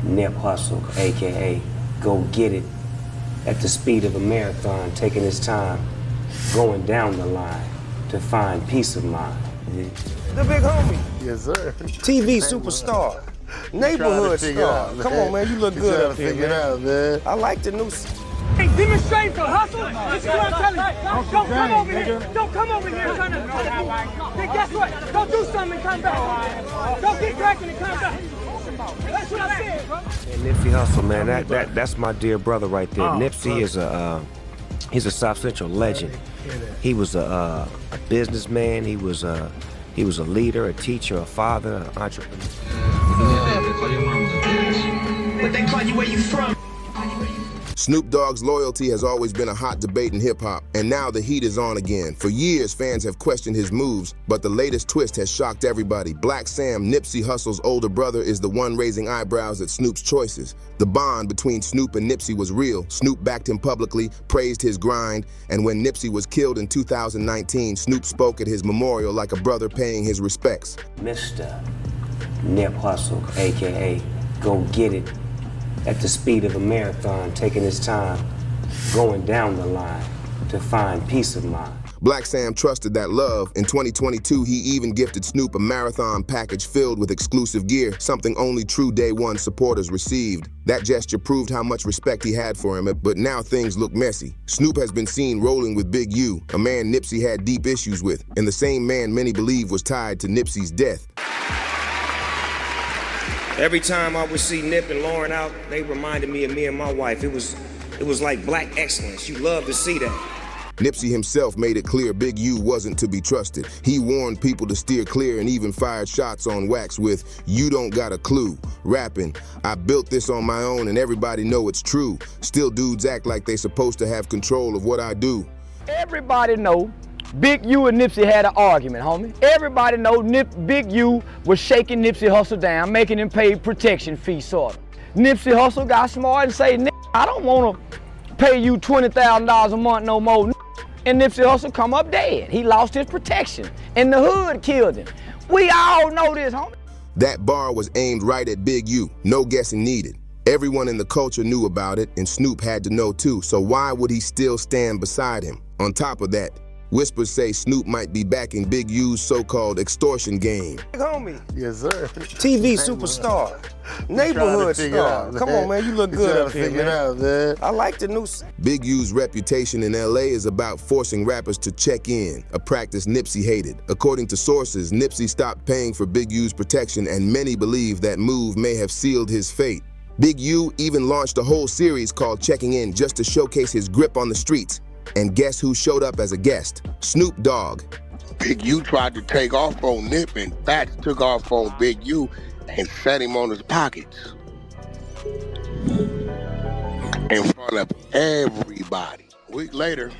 Nip Hussle, a.k.a. Go Get It, at the speed of a marathon, taking his time, going down the line to find peace of mind. The big homie. Yes, sir. TV superstar. Neighborhood star. Come on, man, you look good up here, man. I like the new... Hey, demonstrate for hustle. This is what I'm telling you. Don't come over here. Don't come over here trying to... Then guess what? Go do something and come back. Go get cracking and come back. That's what I said, bro. And Nipsey Hussle, man, that's my dear brother right there. Nipsey is he's a South Central legend. He was a businessman. He was a leader, a teacher, a father, an entrepreneur. But they call you where you from. Snoop Dogg's loyalty has always been a hot debate in hip-hop, and now the heat is on again. For years, fans have questioned his moves, but the latest twist has shocked everybody. Blacc Sam, Nipsey Hussle's older brother, is the one raising eyebrows at Snoop's choices. The bond between Snoop and Nipsey was real. Snoop backed him publicly, praised his grind, and when Nipsey was killed in 2019, Snoop spoke at his memorial like a brother paying his respects. Mr. Nip Hussle, a.k.a. Go Get It, at the speed of a marathon, taking his time, going down the line to find peace of mind. Blacc Sam trusted that love. In 2022, he even gifted Snoop a marathon package filled with exclusive gear, something only true Day One supporters received. That gesture proved how much respect he had for him, but now things look messy. Snoop has been seen rolling with Big U, a man Nipsey had deep issues with, and the same man many believe was tied to Nipsey's death. Every time I would see Nip and Lauren out, they reminded me of me and my wife. It was like black excellence. You love to see that. Nipsey himself made it clear Big U wasn't to be trusted. He warned people to steer clear and even fired shots on wax with, "You don't got a clue," rapping, "I built this on my own and everybody know it's true. Still dudes act like they supposed to have control of what I do." Everybody know Big U and Nipsey had an argument, homie. Everybody know Big U was shaking Nipsey Hussle down, making him pay protection fee, sort of. Nipsey Hussle got smart and say, "I don't want to pay you $20,000 a month no more." And Nipsey Hussle come up dead. He lost his protection, and the hood killed him. We all know this, homie. That bar was aimed right at Big U, no guessing needed. Everyone in the culture knew about it, and Snoop had to know too, so why would he still stand beside him? On top of that, whispers say Snoop might be backing Big U's so-called extortion game. Big homie. Yes, sir. TV superstar. Neighborhood star. Come on, man, you look good up here, man. I like the new... Big U's reputation in LA is about forcing rappers to check in, a practice Nipsey hated. According to sources, Nipsey stopped paying for Big U's protection, and many believe that move may have sealed his fate. Big U even launched a whole series called Checking In just to showcase his grip on the streets. And guess who showed up as a guest? Snoop Dogg. Big U tried to take off on Nip, and Fats took off on Big U and set him on his pockets in front of everybody. A week later,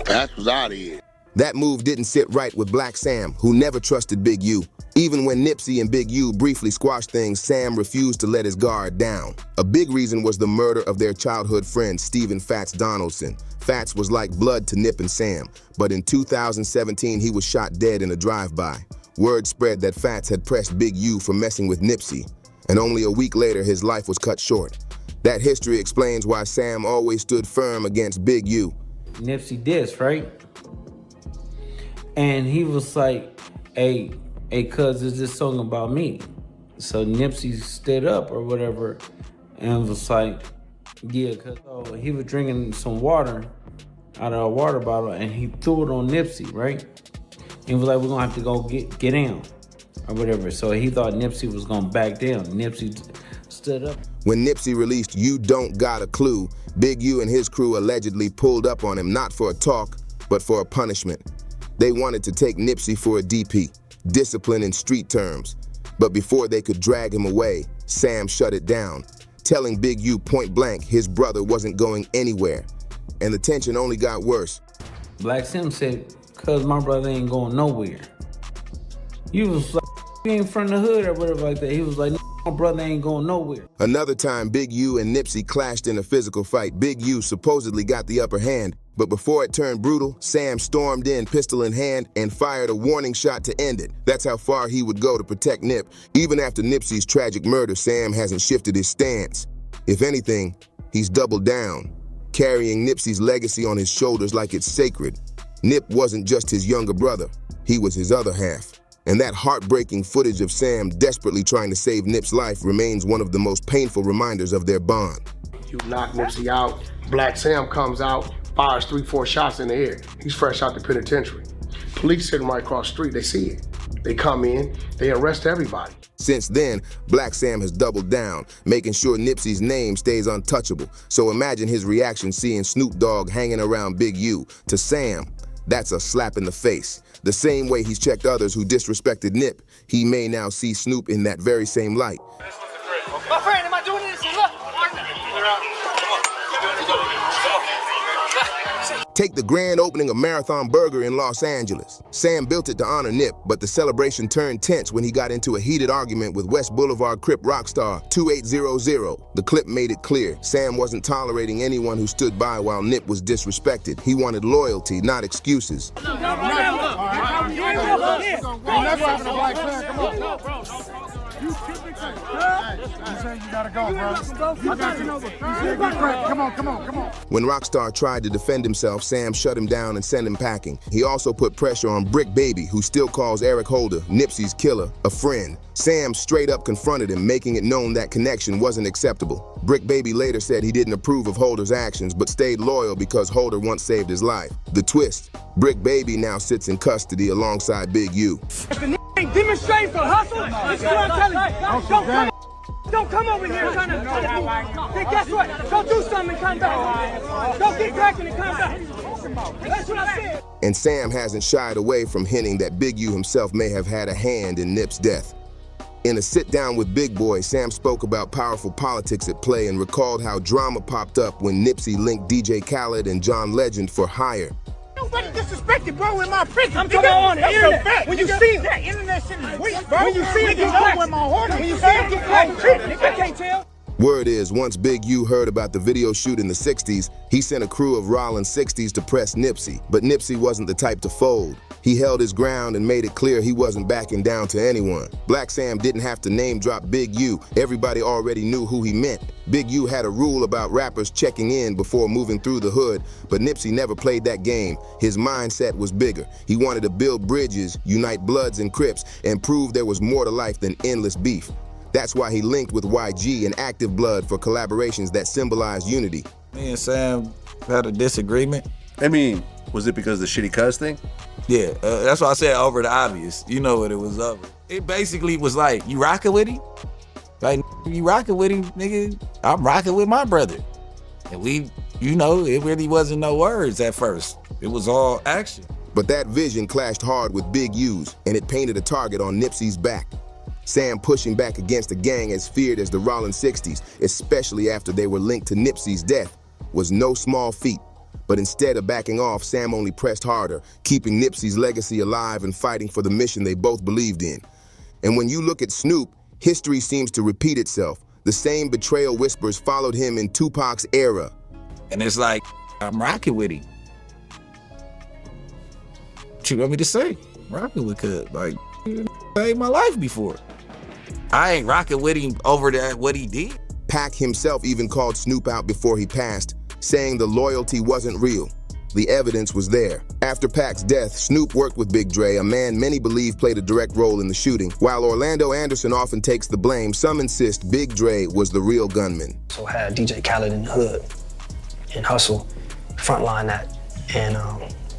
Fats was out of here. That move didn't sit right with Blacc Sam, who never trusted Big U. Even when Nipsey and Big U briefly squashed things, Sam refused to let his guard down. A big reason was the murder of their childhood friend, Stephen Fats Donaldson. Fats was like blood to Nip and Sam, but in 2017 he was shot dead in a drive-by. Word spread that Fats had pressed Big U for messing with Nipsey, and only a week later his life was cut short. That history explains why Sam always stood firm against Big U. Nipsey dissed, right? And he was like, hey, cuz, is this song about me? So Nipsey stood up or whatever and was like, yeah, cuz. So he was drinking some water out of a water bottle and he threw it on Nipsey, right? He was like, we're gonna have to go get down or whatever. So he thought Nipsey was gonna back down. Nipsey stood up. When Nipsey released You Don't Got a Clue, Big U and his crew allegedly pulled up on him not for a talk, but for a punishment. They wanted to take Nipsey for a DP, discipline in street terms. But before they could drag him away, Sam shut it down, telling Big U point blank his brother wasn't going anywhere. And the tension only got worse. Blacc Sam said, cuz my brother ain't going nowhere. He was like, in front of the hood or whatever like that. He was like, my brother ain't going nowhere. Another time, Big U and Nipsey clashed in a physical fight. Big U supposedly got the upper hand, But before it turned brutal, Sam stormed in, pistol in hand, and fired a warning shot to end it. That's how far he would go to protect Nip. Even after Nipsey's tragic murder, Sam hasn't shifted his stance. If anything, he's doubled down, carrying Nipsey's legacy on his shoulders like it's sacred. Nip wasn't just his younger brother, he was his other half. And that heartbreaking footage of Sam desperately trying to save Nip's life remains one of the most painful reminders of their bond. You knock Nipsey out, Blacc Sam comes out, fires 3-4 shots in the air. He's fresh out the penitentiary. Police sitting right across the street, they see it. They come in, they arrest everybody. Since then, Blacc Sam has doubled down, making sure Nipsey's name stays untouchable. So imagine his reaction seeing Snoop Dogg hanging around Big U. To Sam, that's a slap in the face. The same way he's checked others who disrespected Nip, he may now see Snoop in that very same light. My friend, am I doing this? Look. Take the grand opening of Marathon Burger in Los Angeles. Sam built it to honor Nip, but the celebration turned tense when he got into a heated argument with West Boulevard Crip rock star 2800. The clip made it clear Sam wasn't tolerating anyone who stood by while Nip was disrespected. He wanted loyalty, not excuses. When Rockstar tried to defend himself, Sam shut him down and sent him packing. He also put pressure on Brick Baby, who still calls Eric Holder, Nipsey's killer, a friend. Sam straight up confronted him, making it known that connection wasn't acceptable. Brick Baby later said he didn't approve of Holder's actions, but stayed loyal because Holder once saved his life. The twist, Brick Baby now sits in custody alongside Big U. Demonstrate for hustle. This is what I'm telling you. Don't come over here trying to move. Then guess what? Go do something and come back. Go get cracking and come back. That's what I said. And Sam hasn't shied away from hinting that Big U himself may have had a hand in Nip's death. In a sit-down with Big Boy, Sam spoke about powerful politics at play and recalled how drama popped up when Nipsey linked DJ Khaled and John Legend for hire. Nobody disrespected, bro, in my prison. I'm talking on the internet. When you see that internet shit is weak, bro. When you see it get cracked, when you see it get cracked, I can't tell. Word is, once Big U heard about the video shoot in the 60s, he sent a crew of Rollins 60s to press Nipsey. But Nipsey wasn't the type to fold. He held his ground and made it clear he wasn't backing down to anyone. Blacc Sam didn't have to name drop Big U. Everybody already knew who he meant. Big U had a rule about rappers checking in before moving through the hood, but Nipsey never played that game. His mindset was bigger. He wanted to build bridges, unite Bloods and Crips, and prove there was more to life than endless beef. That's why he linked with YG and Active Blood for collaborations that symbolized unity. Me and Sam had a disagreement. I mean, was it because of the shitty cuz thing? Yeah, that's why I said over the obvious. You know what it was over. It basically was like, you rocking with him? Like, you rocking with him, nigga? I'm rocking with my brother. And we, you know, it really wasn't no words at first. It was all action. But that vision clashed hard with Big U's, and it painted a target on Nipsey's back. Sam pushing back against a gang as feared as the Rollins 60s, especially after they were linked to Nipsey's death, was no small feat. But instead of backing off, Sam only pressed harder, keeping Nipsey's legacy alive and fighting for the mission they both believed in. And when you look at Snoop, history seems to repeat itself. The same betrayal whispers followed him in Tupac's era. And it's like, I'm rocking with him. What you want me to say? I'm rocking with Cuz. Like, saved my life before. I ain't rocking with him over that what he did. Pac himself even called Snoop out before he passed, saying the loyalty wasn't real. The evidence was there. After Pac's death, Snoop worked with Big Dre, a man many believe played a direct role in the shooting. While Orlando Anderson often takes the blame, some insist Big Dre was the real gunman. So I had DJ Khaled in the hood and Hussle frontline that, and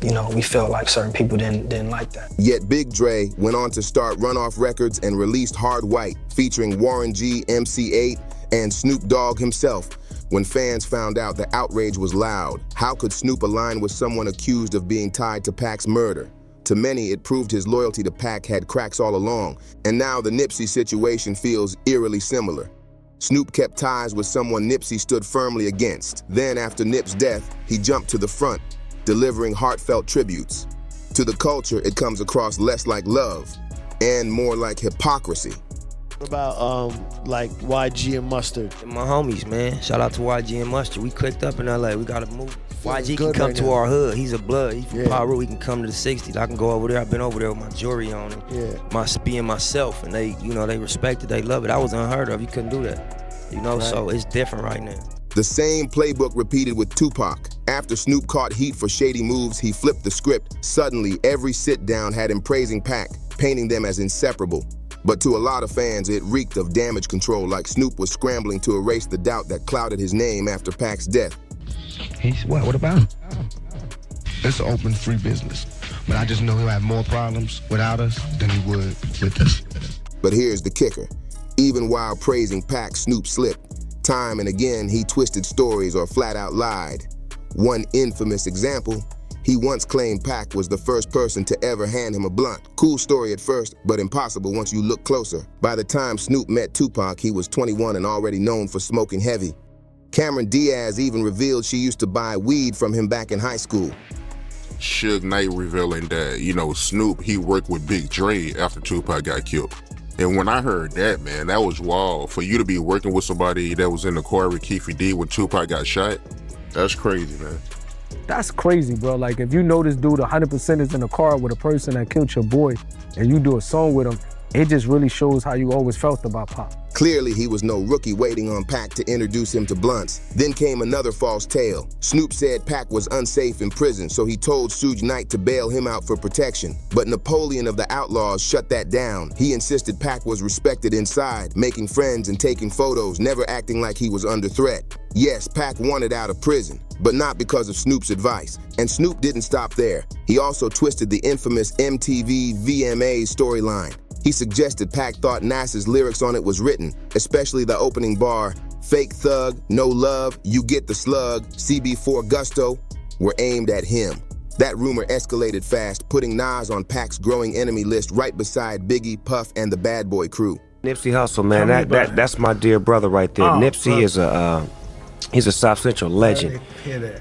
you know, we felt like certain people didn't like that. Yet Big Dre went on to start Runoff Records and released Hard White, featuring Warren G, MC8, and Snoop Dogg himself. When fans found out, the outrage was loud. How could Snoop align with someone accused of being tied to Pac's murder? To many, it proved his loyalty to Pac had cracks all along. And now the Nipsey situation feels eerily similar. Snoop kept ties with someone Nipsey stood firmly against. Then, after Nip's death, he jumped to the front, delivering heartfelt tributes. To the culture, it comes across less like love and more like hypocrisy. What about like YG and Mustard? My homies, man. Shout out to YG and Mustard. We clicked up in LA. We gotta move. YG can come to our hood. He's a blood. He's from Peru. He can come to the 60s. I can go over there. I've been over there with my jewelry on and being myself, and they, you know, they respect it. They love it. I was unheard of. You couldn't do that, you know. So it's different right now. The same playbook repeated with Tupac. After Snoop caught heat for shady moves, he flipped the script. Suddenly, every sit-down had him praising Pac, painting them as inseparable. But to a lot of fans, it reeked of damage control, like Snoop was scrambling to erase the doubt that clouded his name after Pac's death. What about him? It's an open, free business. But I just know he'll have more problems without us than he would with us. But here's the kicker. Even while praising Pac, Snoop slipped. Time and again, he twisted stories or flat out lied. One infamous example, he once claimed Pac was the first person to ever hand him a blunt. Cool story at first, but impossible once you look closer. By the time Snoop met Tupac, he was 21 and already known for smoking heavy. Cameron Diaz even revealed she used to buy weed from him back in high school. Suge Knight revealing that, you know, Snoop, he worked with Big Dre after Tupac got killed. And when I heard that, man, that was wild. For you to be working with somebody that was in the car with Keefy D when Tupac got shot, that's crazy, man. That's crazy, bro. Like, if you know this dude 100% is in the car with a person that killed your boy, and you do a song with him, it just really shows how you always felt about Pac. Clearly, he was no rookie waiting on Pac to introduce him to blunts. Then came another false tale. Snoop said Pac was unsafe in prison, so he told Suge Knight to bail him out for protection. But Napoleon of the Outlaws shut that down. He insisted Pac was respected inside, making friends and taking photos, never acting like he was under threat. Yes, Pac wanted out of prison, but not because of Snoop's advice. And Snoop didn't stop there. He also twisted the infamous MTV VMA storyline. He suggested Pac thought Nas's lyrics on it was written, especially the opening bar, "Fake thug, no love, you get the slug, CB4 gusto," were aimed at him. That rumor escalated fast, putting Nas on Pac's growing enemy list right beside Biggie, Puff, and the Bad Boy crew. Nipsey Hussle, man, that's my dear brher right there. Nipsey is he's a South Central legend.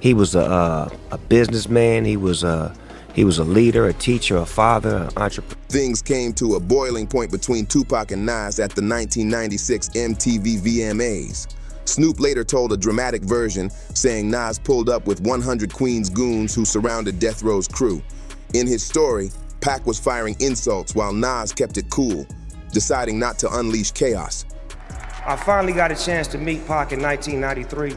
He was a businessman. He was a leader, a teacher, a father, an entrepreneur. Things came to a boiling point between Tupac and Nas at the 1996 MTV VMAs. Snoop later told a dramatic version, saying Nas pulled up with 100 Queens goons who surrounded Death Row's crew. In his story, Pac was firing insults while Nas kept it cool, deciding not to unleash chaos. I finally got a chance to meet Pac in 1993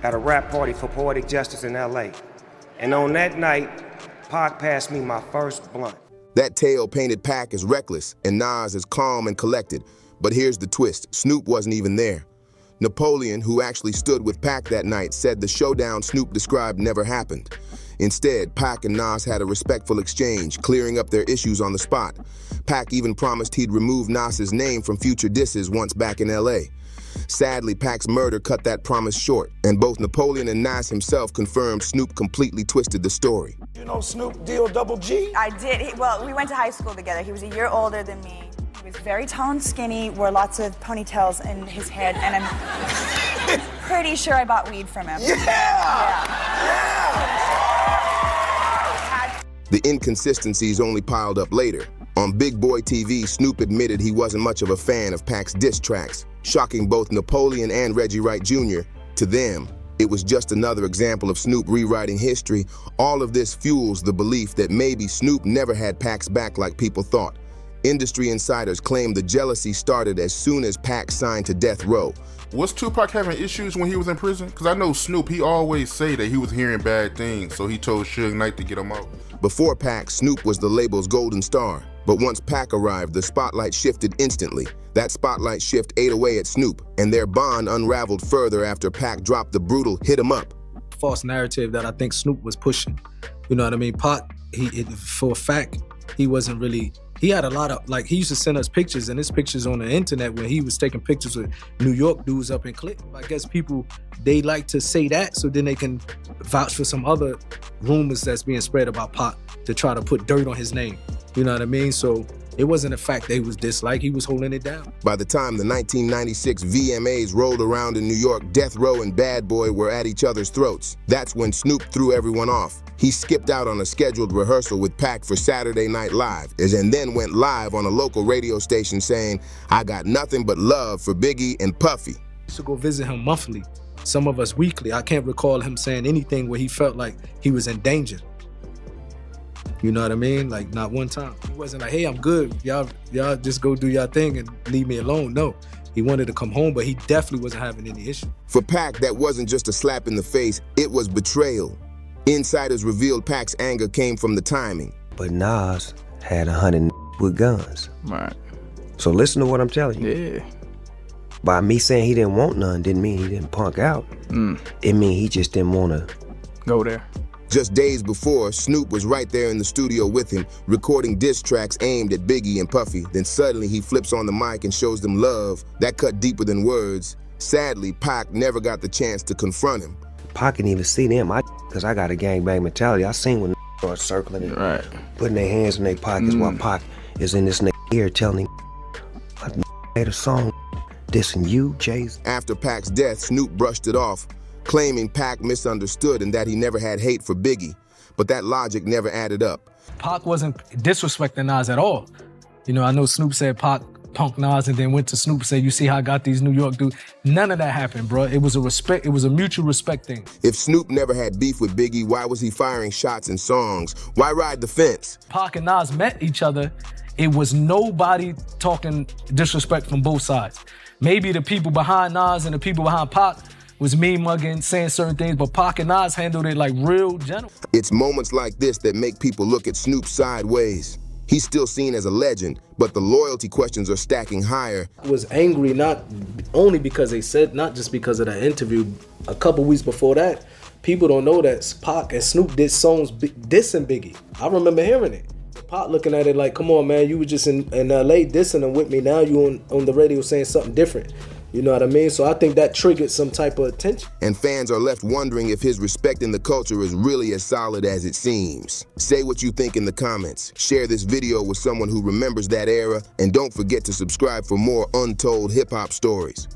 at a rap party for Poetic Justice in LA. And on that night, Pac passed me my first blunt. That tale painted Pac as reckless and Nas as calm and collected. But here's the twist, Snoop wasn't even there. Napoleon, who actually stood with Pac that night, said the showdown Snoop described never happened. Instead, Pac and Nas had a respectful exchange, clearing up their issues on the spot. Pac even promised he'd remove Nas's name from future disses once back in LA. Sadly, Pac's murder cut that promise short, and both Napoleon and Nas himself confirmed Snoop completely twisted the story. You know Snoop Double G? I did. Well, we went to high school together. He was a year older than me. He was very tall and skinny, wore lots of ponytails in his head, and I'm pretty sure I bought weed from him. The inconsistencies only piled up later. On Big Boy TV, Snoop admitted he wasn't much of a fan of Pac's diss tracks, shocking both Napoleon and Reggie Wright Jr. To them, it was just another example of Snoop rewriting history. All of this fuels the belief that maybe Snoop never had Pac's back like people thought. Industry insiders claim the jealousy started as soon as Pac signed to Death Row. Was Tupac having issues when he was in prison? Because I know Snoop, he always say that he was hearing bad things, so he told Suge Knight to get him out. Before Pac, Snoop was the label's golden star. But once Pac arrived, the spotlight shifted instantly. That spotlight shift ate away at Snoop, and their bond unraveled further after Pac dropped the brutal "Hit 'em Up." False narrative that I think Snoop was pushing. You know what I mean? Pac, for a fact, he wasn't really, he had a lot of, like, he used to send us pictures, and his pictures on the internet when he was taking pictures with New York dudes up in Clinton. I guess people, they like to say that so then they can vouch for some other rumors that's being spread about Pac to try to put dirt on his name. You know what I mean? So it wasn't a fact that he was disliked, he was holding it down. By the time the 1996 VMAs rolled around in New York, Death Row and Bad Boy were at each other's throats. That's when Snoop threw everyone off. He skipped out on a scheduled rehearsal with Pac for Saturday Night Live, and then went live on a local radio station saying, "I got nothing but love for Biggie and Puffy." I used to go visit him monthly. some of us weekly. I can't recall him saying anything where he felt like he was in danger. You know what I mean? Like, not one time. He wasn't like, hey, I'm good. Y'all just go do your thing and leave me alone. No, he wanted to come home, but he definitely wasn't having any issue. For Pac, that wasn't just a slap in the face, it was betrayal. Insiders revealed Pac's anger came from the timing. But Nas had 100 with guns. Right. So listen to what I'm telling you. Yeah. By me saying he didn't want none didn't mean he didn't punk out. It mean he just didn't want to go there. Just days before, Snoop was right there in the studio with him, recording diss tracks aimed at Biggie and Puffy. Then suddenly he flips on the mic and shows them love. That cut deeper than words. Sadly, Pac never got the chance to confront him. Pac can even see them, because I got a gangbang mentality. I seen when start circling and right, putting their hands in their pockets while Pac is in this ear telling him, I made a song dissing you, Jay's. After Pac's death, Snoop brushed it off, claiming Pac misunderstood and that he never had hate for Biggie. But that logic never added up. Pac wasn't disrespecting Nas at all. You know, I know Snoop said Pac punked Nas and then went to Snoop and said, you see how I got these New York dudes? None of that happened, bro. It was a mutual respect thing. If Snoop never had beef with Biggie, why was he firing shots in songs? Why ride the fence? Pac and Nas met each other. It was nobody talking disrespect from both sides. Maybe the people behind Nas and the people behind Pac was mean-mugging, saying certain things, but Pac and Nas handled it like real gentle. It's moments like this that make people look at Snoop sideways. He's still seen as a legend, but the loyalty questions are stacking higher. I was angry not only because they said, not just because of that interview. A couple weeks before that, people don't know that Pac and Snoop did songs dissing Biggie. I remember hearing it. Pac looking at it like, come on, man, you were just in LA dissing them with me. Now you on the radio saying something different. You know what I mean? So I think that triggered some type of attention. And fans are left wondering if his respect in the culture is really as solid as it seems. Say what you think in the comments. Share this video with someone who remembers that era. And don't forget to subscribe for more untold hip-hop stories.